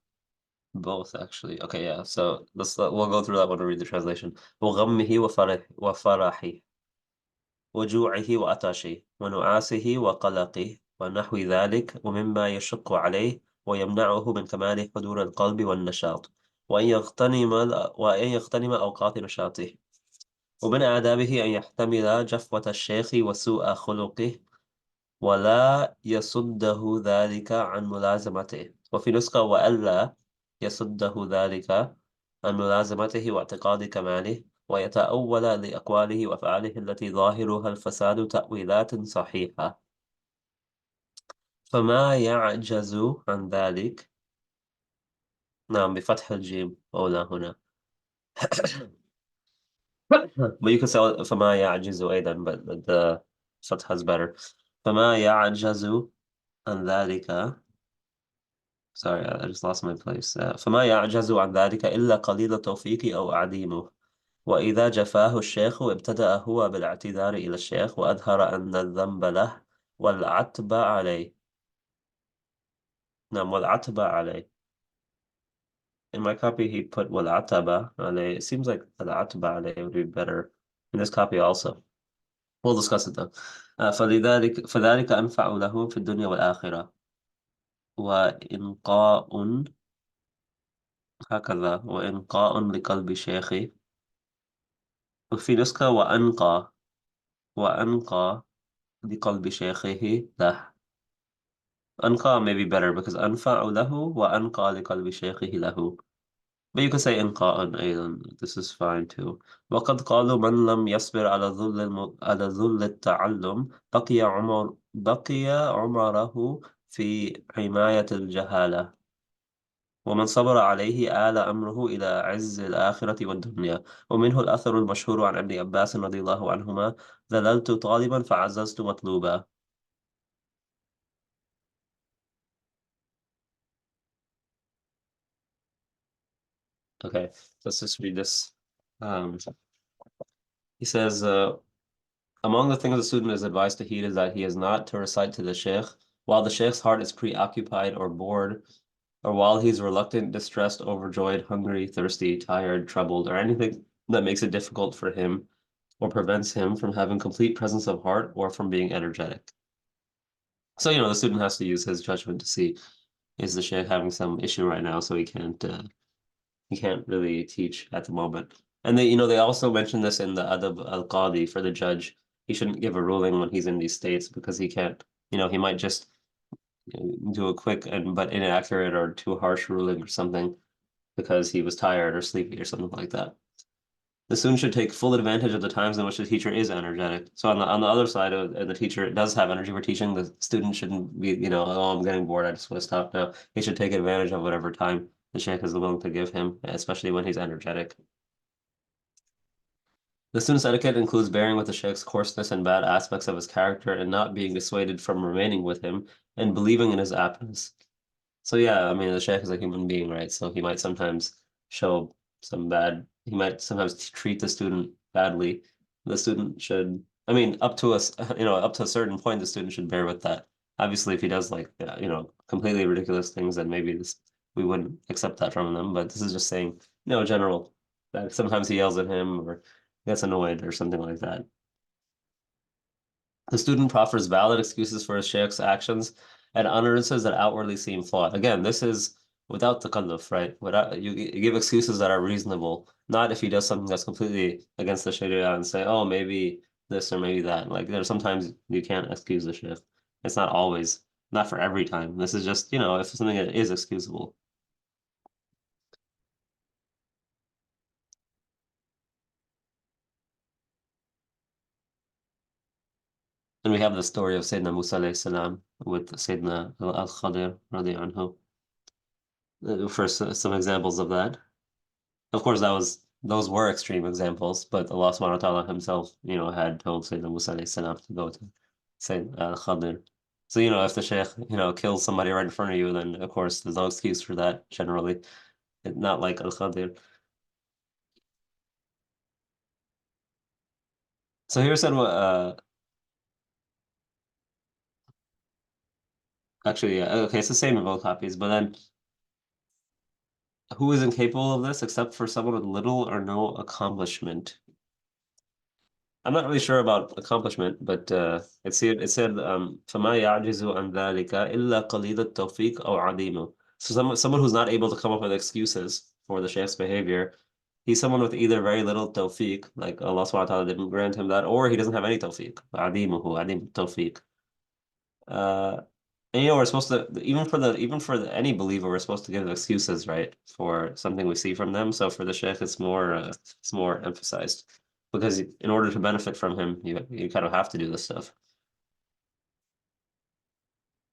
both, actually. Okay, yeah. So we'll go through that one and read the translation. وغمه وفرحه وجوعه وعطشه ونعاسه وقلقه ونحو ذلك ومما يشق عليه ويمنعه من كمال حضور القلب والنشاط وأن يغتنم أوقات نشاطه ومن آدابه أن يحتمل جفوة الشيخ وسوء خلقه ولا يصده ذلك عن ملازمته وفي نسخة وألا يصده ذلك عن ملازمته واعتقاد كماله ويتأول لأقواله وأفعاله التي ظاهرها الفساد تأويلات صحيحة فما يعجز عن ذلك. نعم، بفتح الجيم أولى هنا. But you can say فما يعجز أيضا, but the فتح is better. فما يعجز عن ذلك. Sorry, I just lost my place. فما يعجز عن ذلك إلا قليل التوفيق أو عديمه وإذا جفاه الشيخ ابتدأ هو بالاعتذار إلى الشيخ وأظهر أن الذنب له والعتب عليه. نعم، والعتب عليه. In my copy he put والعتب عليه. It seems like العتب عليه would be better in this copy also. We'll discuss it though. فذلك أنفع له في الدنيا والآخرة وإنقاء هكذا وإنقاء لقلب شيخي. وفي نسخة وأنقى لقلب شيخه له. أنقى may be better because أنفع له وأنقى لقلب شيخه له. But you can say إنقاء أيضا. This is fine too. وقد قالوا من لم يصبر على ذل التعلم بقي عمره في حماية الجهالة ومن صبر عليه آل أمره إلى عز الآخرة والدنيا. ومنه الأثر المشهور عن ابن عباس رضي الله عنهما ذللت طالبا فعززت مطلوبا. Okay, let's just read this. He says, among the things the student is advised to heed is that he is not to recite to the sheikh while the sheikh's heart is preoccupied or bored, or while he's reluctant, distressed, overjoyed, hungry, thirsty, tired, troubled, or anything that makes it difficult for him or prevents him from having complete presence of heart or from being energetic. So, the student has to use his judgment to see, is the sheikh having some issue right now, so he can't really teach at the moment. And they also mentioned this in the Adab al-Qadi for the judge. He shouldn't give a ruling when he's in these states because he can't, he might just do a quick but inaccurate or too harsh ruling or something because he was tired or sleepy or something like that. The student should take full advantage of the times in which the teacher is energetic. So on the other side of the teacher does have energy for teaching, the student shouldn't be, oh, I'm getting bored, I just want to stop now. He should take advantage of whatever time the sheikh is willing to give him, especially when he's energetic. The student's etiquette includes bearing with the sheikh's coarseness and bad aspects of his character and not being dissuaded from remaining with him and believing in his aptness. So yeah, I mean the sheikh is a human being, right? So he might sometimes show he might sometimes treat the student badly. The student should, I mean, up to us, up to a certain point, the student should bear with that. Obviously, if he does like, completely ridiculous things, then maybe we wouldn't accept that from them. But this is just saying, general, that sometimes he yells at him or gets annoyed or something like that. The student proffers valid excuses for his sheikh's actions and utterances that outwardly seem flawed. Again, this is without the takalluf, right? Without you give excuses that are reasonable, not if he does something that's completely against the Sharia and say, oh, maybe this or maybe that. Like there's sometimes you can't excuse the sheikh. It's not always, not for every time. This is just, if something that is excusable. And we have the story of Sayyidina Musa alayhi salam with Sayyidina Al-Khadir radiallahu anhu. Some examples of that. Of course, those were extreme examples, but Allah subhanahu wa ta'ala himself, had told Sayyidina Musa alayhi salam to go to Sayyid Khadir. So, if the Shaykh, kills somebody right in front of you, then of course there's no excuse for that generally. Not like Al-Khadir. So here said what actually yeah, okay, it's the same in both copies, but then who is incapable of this except for someone with little or no accomplishment? I'm not really sure about accomplishment, but it said فَمَا يَعْجِزُ عَنْ ذَلِكَ إِلَّا قَلِيلُ التَّوْفِيقِ أَوْ عَدِيمُ. So someone who's not able to come up with excuses for the sheikh's behavior, he's someone with either very little tawfiq, like Allah subhanahu wa ta'ala didn't grant him that, or he doesn't have any tawfiq. عَدِيمُهُ عَدِيمُ التَّوْفِيقِ. Uh, and we're supposed to any believer, we're supposed to give excuses, right, for something we see from them. So for the sheikh, it's more emphasized because in order to benefit from him, you kind of have to do this stuff.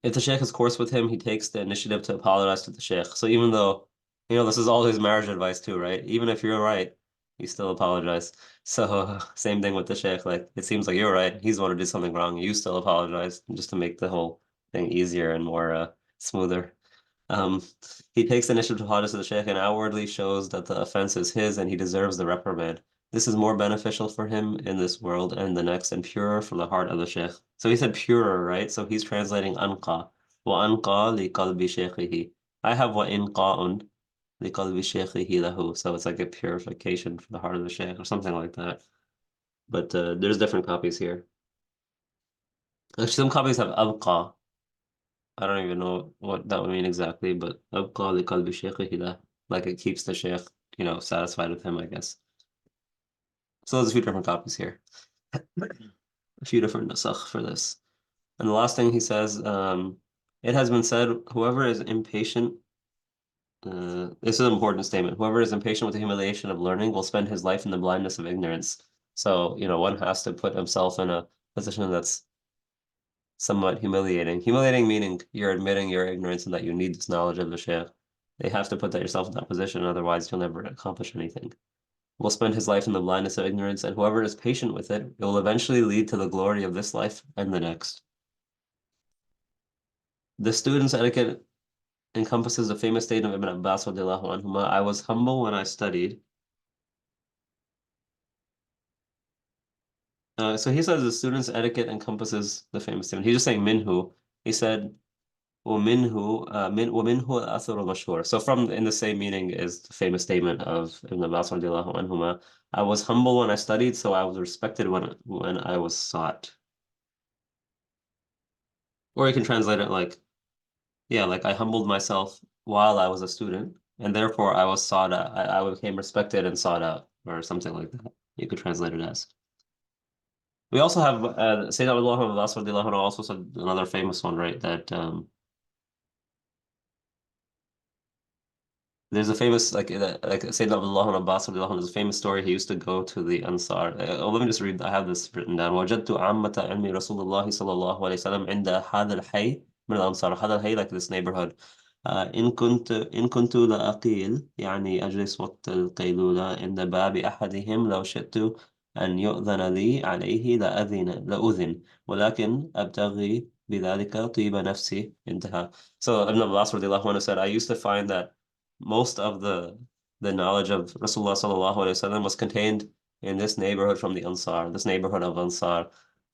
If the sheikh is coarse with him, he takes the initiative to apologize to the sheikh. So even though, this is all his marriage advice too, right? Even if you're right, you still apologize. So same thing with the sheikh. Like it seems like you're right. He's the one who did something wrong. You still apologize just to make the whole thing easier and more smoother. Um, he takes the initiative to apologize to the sheikh and outwardly shows that the offense is his and he deserves the reprimand. This is more beneficial for him in this world and the next and purer for the heart of the sheikh. So he said purer, right? So he's translating anqa. وَأَنْقَى لِقَلْبِ شَيْخِهِ. I have وَإِنْقَاءٌ لِقَلْبِ شَيْخِهِ لَهُ. So it's like a purification for the heart of the sheikh or something like that. But there's different copies here. Actually, some copies have أبقى. I don't even know what that would mean exactly, but أبقى لقلب شيخه له. Like it keeps the sheikh, satisfied with him, I guess. So there's a few different copies here. A few different nusakh for this. And the last thing he says, it has been said, whoever is impatient, this is an important statement. Whoever is impatient with the humiliation of learning will spend his life in the blindness of ignorance. So, one has to put himself in a position that's somewhat humiliating. Humiliating meaning you're admitting your ignorance and that you need this knowledge of the Shaykh. They have to put that yourself in that position, otherwise you'll never accomplish anything. Will spend his life in the blindness of ignorance, and whoever is patient with it, it will eventually lead to the glory of this life and the next. The student's etiquette encompasses the famous statement of Ibn Abbas radiallahu anhuma, I was humble when I studied. So he says the student's etiquette encompasses the famous statement. He's just saying minhu. He said, ومنه ومنه الأثر المشهور. So from in the same meaning is the famous statement of Ibn Abbas radiallahu anhuma, I was humble when I studied, so I was respected when I was sought. Or you can translate it like, yeah, like I humbled myself while I was a student, and therefore I was sought out. I became respected and sought out, or something like that. You could translate it as. We also have Sayyidina Abdullah ibn Abbas radiallahu anhu also said another famous one, right? That there's a famous like Sayyidina Abdullah ibn Abbas radiallahu anhu, there's a famous story. He used to go to the Ansar. Let me just read. I have this written down. وجدت عامة علم رسول الله صلى الله عليه وسلم عند هذا الحي من الأنصار. هذا الحي, like this neighborhood. إن كنت لأقيل يعني أجلس وقت القيلولة عند باب أحدهم لو شئت أن يؤذن لي عليه لأذن ولكن أبتغي بذلك طيب نفسي. انتهى. So Ibn Abbas radiallahu anhu said, I used to find that most of the knowledge of Rasulullah sallallahu alaihi wasallam was contained in this neighborhood from the Ansar, this neighborhood of Ansar,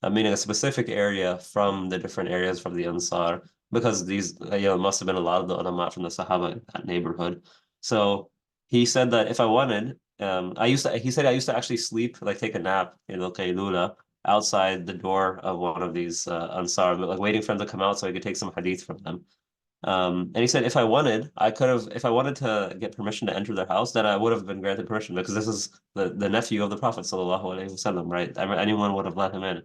meaning a specific area from the different areas from the Ansar, because these, must have been a lot of the ulama from the Sahaba in that neighborhood. So he said that if I wanted, he said I used to actually sleep, like take a nap in Al-Qaylula outside the door of one of these Ansar, like waiting for them to come out so I could take some hadith from them. And he said, if I wanted, if I wanted to get permission to enter their house, then I would have been granted permission because this is the nephew of the Prophet sallallahu alaihi wasallam, right? Anyone would have let him in.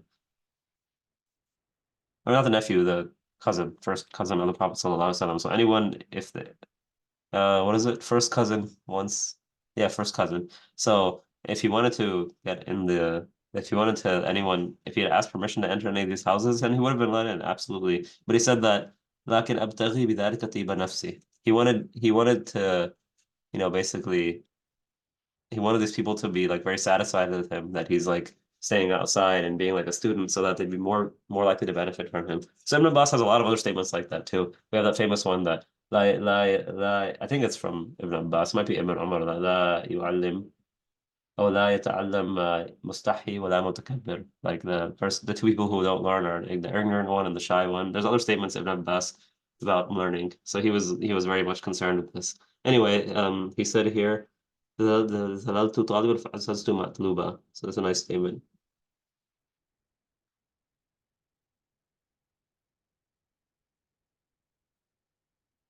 Or not the nephew, the cousin, first cousin of the Prophet sallallahu alaihi wasallam. So anyone, if the, what is it? First cousin once, yeah, first cousin. So if he wanted to get in if he wanted to, if he had asked permission to enter any of these houses, then he would have been let in, absolutely. But he said that, لكن أبتغي بذلك طيب نفسي. He wanted to, basically, he wanted these people to be like very satisfied with him, that he's like staying outside and being like a student so that they'd be more likely to benefit from him. So Ibn Abbas has a lot of other statements like that too. We have that famous one that I think it's from Ibn Abbas, might be Ibn Umar, لا يعلم أو لا يتعلم مستحي ولا متكبر. Like the two people who don't learn are the ignorant one and the shy one. There's other statements Ibn Abbas about learning. So he was very much concerned with this. Anyway, he said here, ظللت طالبا فعززت مطلوبا. So that's a nice statement.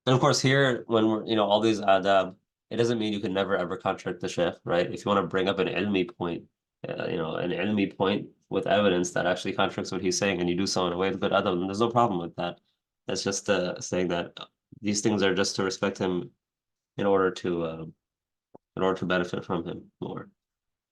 And of course, here, when we're, all these adab, it doesn't mean you can never ever contradict the Sheikh, right? If you want to bring up an ilmi point, an ilmi point with evidence that actually contradicts what he's saying, and you do so in a way of good adab, then there's no problem with that. That's just saying that these things are just to respect him in order to benefit from him more.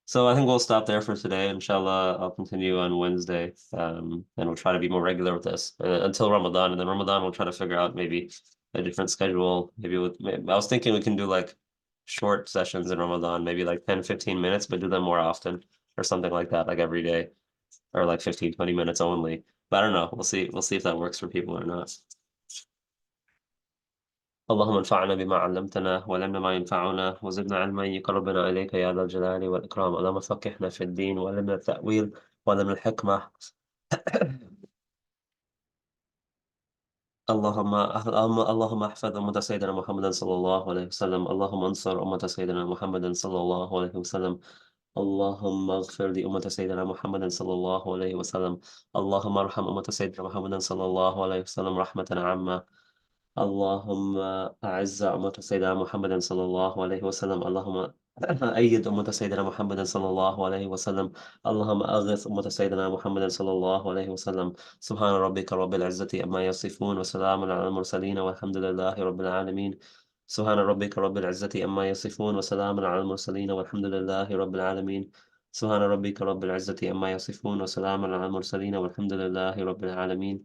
So I think we'll stop there for today. Inshallah, I'll continue on Wednesday, and we'll try to be more regular with this until Ramadan. And then Ramadan, we'll try to figure out maybe a different schedule. I was thinking we can do like short sessions in Ramadan, maybe like 10, 15 minutes, but do them more often or something like that, like every day, or like 15, 20 minutes only. But I don't know. We'll see. We'll see if that works for people or not. اللهم انفعنا بما علمتنا وعلمنا ما ينفعنا وزدنا علما يقربنا إليك يا ذا الجلال والإكرام. اللهم فقهنا في الدين وعلمنا التأويل وعلمنا الحكمة. اللهم احفظ أمة سيدنا محمد صلى الله عليه وسلم. اللهم انصر أمة سيدنا محمد صلى الله عليه وسلم. اللهم اغفر لأمة سيدنا محمد صلى الله عليه وسلم. اللهم ارحم أمة سيدنا محمد صلى الله عليه وسلم رحمة عامة. اللهم أعز أمة سيدنا محمد صلى الله عليه وسلم. اللهم أيد أمة سيدنا محمد صلى الله عليه وسلم. اللهم أغث أمة سيدنا محمد صلى الله عليه وسلم. سبحان ربك رب العزة عما يصفون وسلام على المرسلين والحمد لله رب العالمين. سبحان ربك رب العزة عما يصفون وسلام على المرسلين والحمد لله رب العالمين. سبحان ربك رب العزة عما يصفون وسلام على المرسلين والحمد لله رب العالمين.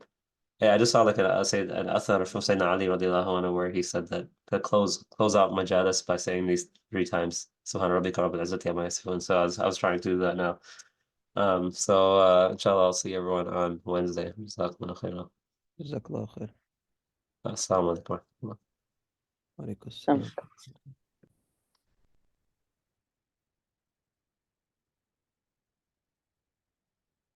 Yeah, I just saw like an athar from Sayyidina Ali radiallahu anhu where he said that to close out majalis by saying these 3 times. Subhana rabbika rabbil izzati amma yasifun. So I was trying to do that now. Inshallah I'll see everyone on Wednesday. Jazakumullah khairan. جزاك الله خير. Assalamu alaikum. وعليكم السلام.